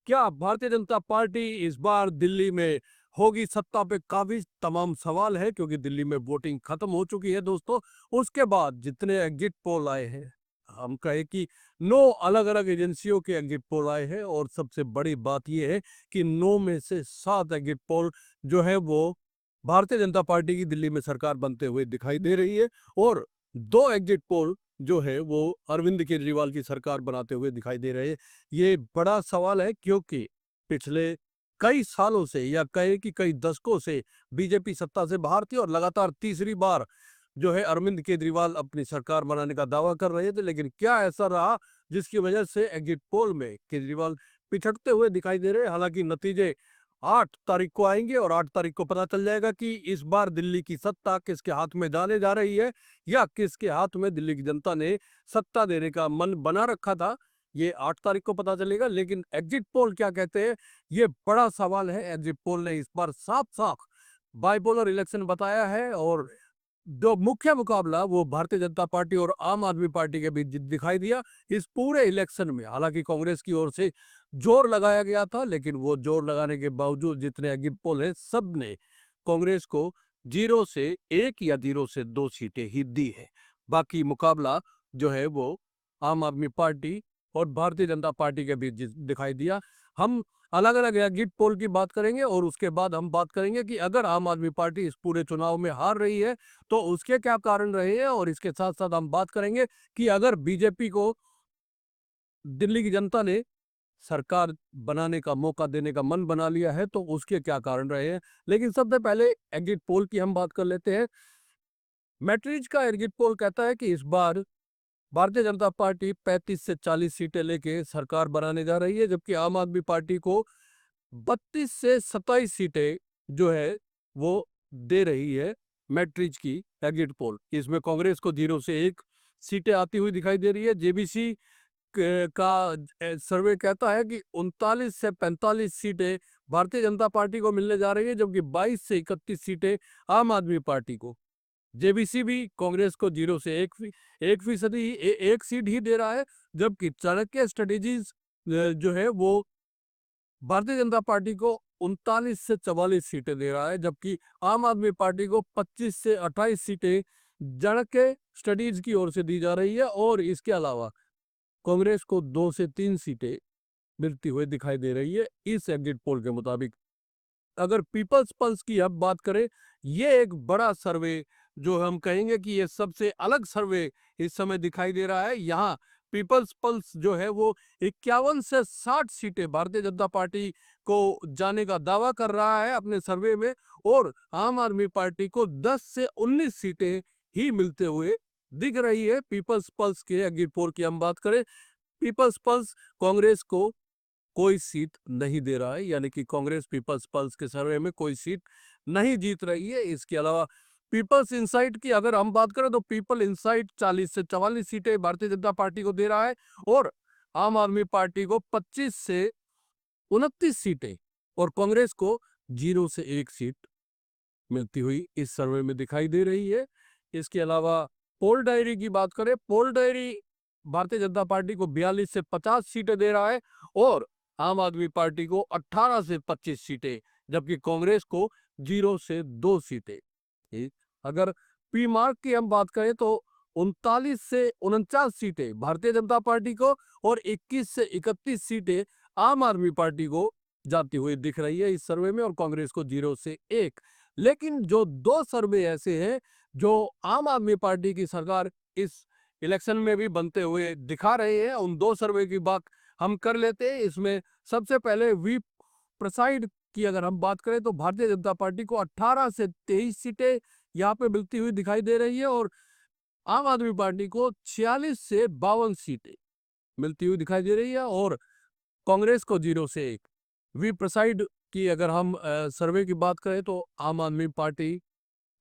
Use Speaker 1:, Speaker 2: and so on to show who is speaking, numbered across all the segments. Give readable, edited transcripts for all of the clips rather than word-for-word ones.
Speaker 1: क्या भारतीय जनता पार्टी इस बार दिल्ली में होगी सत्ता पे काबिज? तमाम सवाल है क्योंकि दिल्ली में वोटिंग खत्म हो चुकी है दोस्तों। उसके बाद जितने एग्जिट पोल आए हैं, हम कहे कि 9 अलग-अलग एजेंसियों के एग्जिट पोल आए हैं और सबसे बड़ी बात ये है कि 9 में से 7 एग्जिट पोल जो है वो भारतीय जनता पार्टी की दिल्ली में सरकार बनते हुए दिखाई दे रही है और 2 एग्जिट पोल जो है वो अरविंद केजरीवाल की सरकार बनाते हुए दिखाई दे रहे हैं। ये बड़ा सवाल है क्योंकि पिछले कई सालों से या कहे कि कई दशकों से बीजेपी सत्ता से बाहर थी और लगातार तीसरी बार जो है अरविंद केजरीवाल अपनी सरकार बनाने का दावा कर रहे थे। लेकिन क्या ऐसा रहा जिसकी वजह से एग्जिट पोल में केजरीवाल पिछड़ते हुए दिखाई दे रहे हैं? हालांकि नतीजे 8 तारीख को आएंगे और 8 तारीख को पता चल जाएगा कि इस बार दिल्ली की सत्ता किसके हाथ में जाने जा रही है या किसके हाथ में दिल्ली की जनता ने सत्ता देने का मन बना रखा था। ये 8 तारीख को पता चलेगा। लेकिन एग्जिट पोल क्या कहते हैं, ये बड़ा सवाल है। एग्जिट पोल ने इस बार साफ-साफ बाइपोलर इलेक्शन बताया है और जो मुख्य मुकाबला वो भारतीय जनता पार्टी और आम आदमी पार्टी के बीच दिखाई दिया इस पूरे इलेक्शन में। हालांकि कांग्रेस की ओर से जोर लगाया गया था, लेकिन वो जोर लगाने के बावजूद जितने एग्जिट पोल है सब ने कांग्रेस को 0 से 1 या 0 से 2 सीटें ही दी है। बाकी मुकाबला जो है वो आम आदमी पार्टी और भारतीय जनता पार्टी के बीच दिखाई दिया। हम अलग अलग एग्जिट पोल की बात करेंगे और उसके बाद हम बात करेंगे कि अगर आम आदमी पार्टी इस पूरे चुनाव में हार रही है तो उसके क्या कारण रहे हैं, और इसके साथ साथ हम बात करेंगे कि अगर बीजेपी को दिल्ली की जनता ने सरकार बनाने का मौका देने का मन बना लिया है तो उसके क्या कारण रहे हैं। लेकिन सबसे पहले एग्जिट पोल की हम बात कर लेते हैं। मैट्रिज का एग्जिट पोल कहता है कि इस बार भारतीय जनता पार्टी 35 से 40 सीटें लेके सरकार बनाने जा रही है, जबकि आम आदमी पार्टी को 32 से 27 सीटें जो है वो दे रही है मैट्रिज की एग्जिट पोल। इसमें कांग्रेस को 0 से 1 सीटें आती हुई दिखाई दे रही है। जेबीसी का सर्वे कहता है कि 39 से 45 सीटें भारतीय जनता पार्टी को मिलने जा रही है, जबकि 22 से 31 सीटें आम आदमी पार्टी को। जेबीसी भी कांग्रेस को 0 से 1% एक सीट ही दे रहा है, जबकि चाणक्य स्ट्रेटेजीज जो है वो भारतीय जनता पार्टी को 39 से 44 सीटें दे रहा है, जबकि आम आदमी पार्टी को 25 से 28 सीटें चाणक्य स्टडीज की ओर से दी जा रही है। और इसके अलावा कांग्रेस को 2 से 3 सीटें मिलती हुई दिखाई दे रही है इस एग्जिट पोल के मुताबिक। अगर पीपल्स पल्स की अब बात करें, ये एक बड़ा सर्वे जो हम कहेंगे कि ये सबसे अलग सर्वे इस समय दिखाई दे रहा है। यहाँ पीपल्स पल्स जो है वो 51 से 60 सीटें भारतीय जनता पार्टी को जाने का दावा कर रहा है अपने सर्वे में, और आम आदमी पार्टी को 10 से 19 सीटें ही मिलते हुए दिख रही है। पीपल्स पल्स के एग्जिट पोल की हम बात करें, पीपल्स पल्स कांग्रेस को कोई सीट नहीं दे रहा है, यानी कि कांग्रेस पीपल्स पल्स के सर्वे में कोई सीट नहीं जीत रही है। इसके अलावा पीपल्स इंसाइट की अगर हम बात करें तो पीपल इंसाइट 40 से 44 सीटें भारतीय जनता पार्टी को दे रहा है और आम आदमी पार्टी को 25 से 29 सीटें और कांग्रेस को 0 से 1 सीट मिलती हुई इस सर्वे में दिखाई दे रही है। इसके अलावा पोल डायरी की बात करें, पोल डायरी भारतीय जनता पार्टी को 42 से 50 सीटें दे रहा है और आम आदमी पार्टी को 18 से 25 सीटें, जबकि कांग्रेस को 0 से 2 सीटें। अगर पी मार्क की हम बात करें तो 39 से 49 सीटें भारतीय जनता पार्टी को और 21 से 31 सीटें आम आदमी पार्टी को जाती हुई दिख रही है इस सर्वे में, और कांग्रेस को 0 से 1। लेकिन जो 2 सर्वे ऐसे हैं जो आम आदमी पार्टी की सरकार इस इलेक्शन में भी बनते हुए दिखा रहे हैं, उन 2 सर्वे की बात हम कर लेते हैं। इसमें सबसे पहले वी प्रसाइड की अगर हम बात करें तो भारतीय जनता पार्टी को 18 से 23 सीटें यहाँ पे मिलती हुई दिखाई दे रही है और आम आदमी पार्टी को 46 से 52 सीटें मिलती हुई दिखाई दे रही है और कांग्रेस को 0 से 1। वी प्रसाइड की अगर हम सर्वे की बात करें तो आम आदमी पार्टी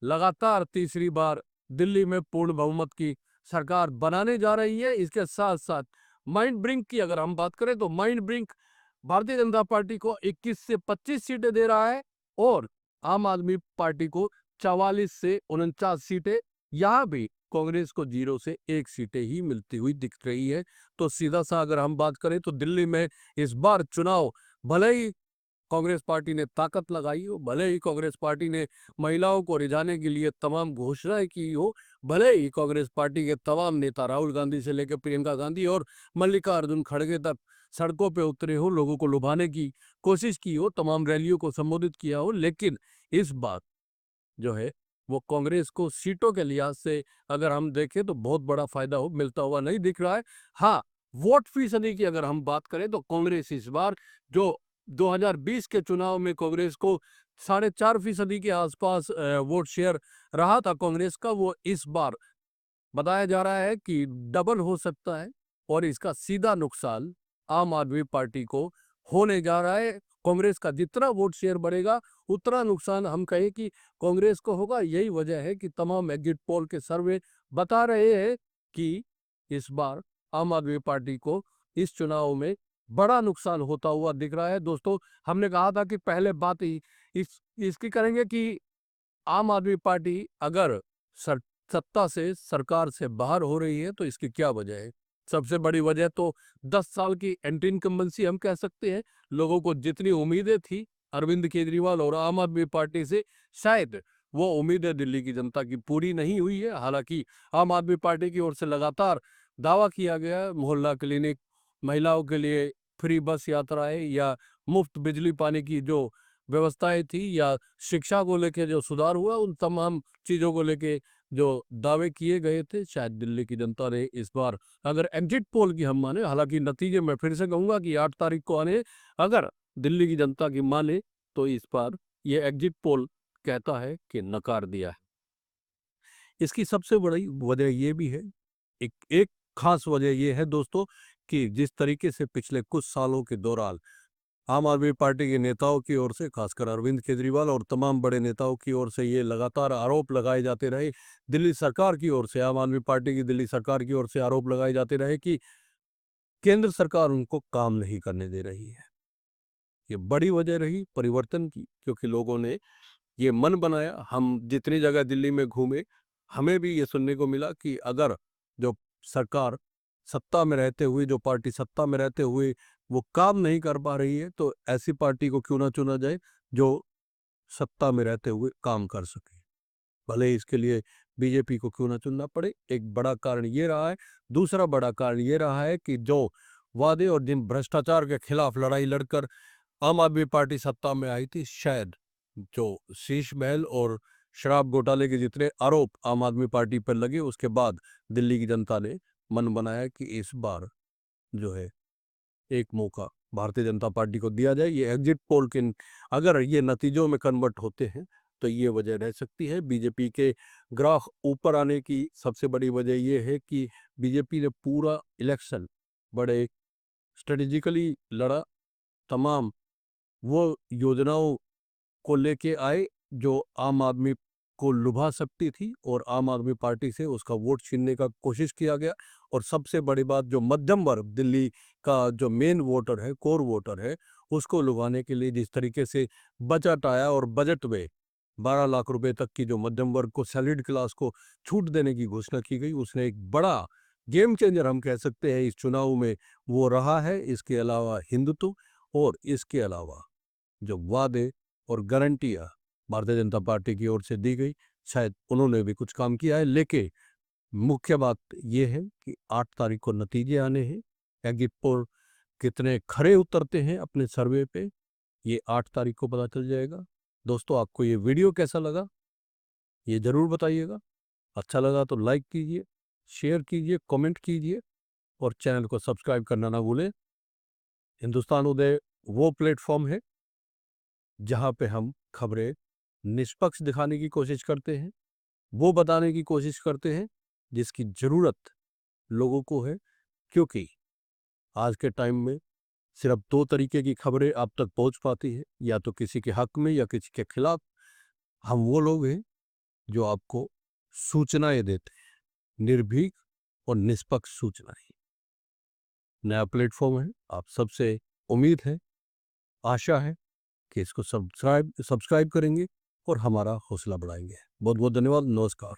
Speaker 1: लगातार तीसरी बार दिल्ली में पूर्ण बहुमत की सरकार बनाने जा रही है। इसके साथ साथ माइंड ब्रिंक की अगर हम बात करें तो mind brink Bharatiya Janata party को 21 से 25 सीटें दे रहा है और आम आदमी पार्टी को 44 से 49 सीटें। यहाँ भी कांग्रेस को 0 से 1 सीटें ही मिलती हुई दिख रही है। तो सीधा सा अगर हम बात करें तो दिल्ली में इस बार चुनाव भले ही कांग्रेस पार्टी ने ताकत लगाई हो, भले ही कांग्रेस पार्टी ने महिलाओं को रिझाने के लिए तमाम घोषणाएं की हो, भले ही कांग्रेस पार्टी के तमाम नेता राहुल गांधी से लेकर प्रियंका गांधी और मल्लिकार्जुन खड़गे तक सड़कों पे उतरे हो, लोगों को लुभाने की कोशिश की हो, तमाम रैलियों को संबोधित किया हो, लेकिन इस बार जो है वो कांग्रेस को सीटों के लिहाज से अगर हम देखें तो बहुत बड़ा फायदा हो मिलता हुआ नहीं दिख रहा है। हाँ, वोट फीसदी की अगर हम बात करें तो कांग्रेस इस बार जो 2020 के चुनाव में कांग्रेस को 4.5% के आसपास वोट शेयर रहा था कांग्रेस का, वो इस बार बताया जा रहा है कि डबल हो सकता है और इसका सीधा नुकसान आम आदमी पार्टी को होने जा रहा है। कांग्रेस का जितना वोट शेयर बढ़ेगा उतना नुकसान हम कहें कि कांग्रेस को होगा। यही वजह है कि तमाम एग्जिट पोल के सर्वे बता रहे हैं कि इस बार आम आदमी पार्टी को इस चुनाव में बड़ा नुकसान होता हुआ दिख रहा है। दोस्तों, हमने कहा था कि पहले बात ही इसकी करेंगे कि आम आदमी पार्टी अगर सत्ता से सरकार से बाहर हो रही है तो इसकी क्या वजह है। सबसे बड़ी वजह तो 10 साल की एंटी इनकम्बेंसी हम कह सकते हैं। लोगों को जितनी उम्मीदें थी अरविंद केजरीवाल और आम आदमी पार्टी से, शायद वो उम्मीदें दिल्ली की जनता की पूरी नहीं हुई है। हालांकि आम आदमी पार्टी की ओर से लगातार दावा किया गया, मोहल्ला क्लिनिक, महिलाओं के लिए फ्री बस यात्राएं या मुफ्त बिजली पानी की जो व्यवस्थाएं थी या शिक्षा को लेके जो सुधार हुआ, उन तमाम चीजों को लेके जो दावे किए गए थे, शायद दिल्ली की जनता ने इस बार, अगर एग्जिट पोल की हम माने, हालांकि नतीजे मैं फिर से कहूंगा कि 8 तारीख को आने, अगर दिल्ली की जनता की माने तो इस बार ये एग्जिट पोल कहता है कि नकार दिया है। इसकी सबसे बड़ी वजह ये भी है, एक खास वजह ये है दोस्तों, कि जिस तरीके से पिछले कुछ सालों के दौरान आम आदमी पार्टी के नेताओं की ओर से, खासकर अरविंद केजरीवाल और तमाम बड़े नेताओं की ओर से ये लगातार आरोप लगाए जाते रहे, दिल्ली सरकार की ओर से, आम आदमी पार्टी की दिल्ली सरकार की ओर से आरोप लगाए जाते रहे कि केंद्र सरकार उनको काम नहीं करने दे रही है। ये बड़ी वजह रही परिवर्तन की, क्योंकि लोगों ने ये मन बनाया। हम जितनी जगह दिल्ली में घूमे, हमें भी ये सुनने को मिला कि अगर जो सरकार सत्ता में रहते हुए, जो पार्टी सत्ता में रहते हुए वो काम नहीं कर पा रही है, तो ऐसी पार्टी को क्यों ना चुना जाए जो सत्ता में रहते हुए काम कर सके, भले ही इसके लिए बीजेपी को क्यों ना चुनना पड़े। एक बड़ा कारण ये रहा है। दूसरा बड़ा कारण ये रहा है कि जो वादे और जिन भ्रष्टाचार के खिलाफ लड़ाई लड़कर आम आदमी पार्टी सत्ता में आई थी, शायद जो शीश महल और शराब घोटाले के जितने आरोप आम आदमी पार्टी पर लगे, उसके बाद दिल्ली की जनता ने मन बनाया कि इस बार जो है एक मौका भारतीय जनता पार्टी को दिया जाए। ये एग्जिट पोल के अगर ये नतीजों में कन्वर्ट होते हैं तो ये वजह रह सकती है। बीजेपी के ग्राफ ऊपर आने की सबसे बड़ी वजह ये है कि बीजेपी ने पूरा इलेक्शन बड़े स्ट्रेटेजिकली लड़ा, तमाम वो योजनाओं को लेके आए जो आम आदमी को लुभा सकती थी और आम आदमी पार्टी से उसका वोट छीनने का कोशिश किया गया। और सबसे बड़ी बात, जो मध्यम वर्ग दिल्ली का जो मेन वोटर है, कोर वोटर है, उसको लुभाने के लिए जिस तरीके से बजट आया और बजट में 12 लाख रुपए तक की जो मध्यम वर्ग को, सैलरीड क्लास को छूट देने की घोषणा की गई, उसने एक बड़ा गेम चेंजर हम कह सकते हैं इस चुनाव में वो रहा है। इसके अलावा हिंदुत्व और इसके अलावा जो वादे और गारंटियां भारतीय जनता पार्टी की ओर से दी गई, शायद उन्होंने भी कुछ काम किया है। लेकिन मुख्य बात यह है कि 8 तारीख को नतीजे आने हैं। एग्जिट पोल कितने खरे उतरते हैं अपने सर्वे पे, ये 8 तारीख को पता चल जाएगा। दोस्तों, आपको ये वीडियो कैसा लगा ये जरूर बताइएगा। अच्छा लगा तो लाइक कीजिए, शेयर कीजिए, कमेंट कीजिए और चैनल को सब्सक्राइब करना ना भूलें। हिंदुस्तान उदय वो प्लेटफॉर्म है जहां पे हम खबरें निष्पक्ष दिखाने की कोशिश करते हैं, वो बताने की कोशिश करते हैं जिसकी जरूरत लोगों को है। क्योंकि आज के टाइम में सिर्फ 2 तरीके की खबरें आप तक पहुंच पाती है, या तो किसी के हक में या किसी के खिलाफ। हम वो लोग हैं जो आपको सूचनाएं देते हैं, निर्भीक और निष्पक्ष सूचनाएं। नया प्लेटफॉर्म है, आप सबसे उम्मीद है, आशा है कि इसको सब्सक्राइब करेंगे और हमारा हौसला बढ़ाएंगे। बहुत बहुत धन्यवाद। नमस्कार।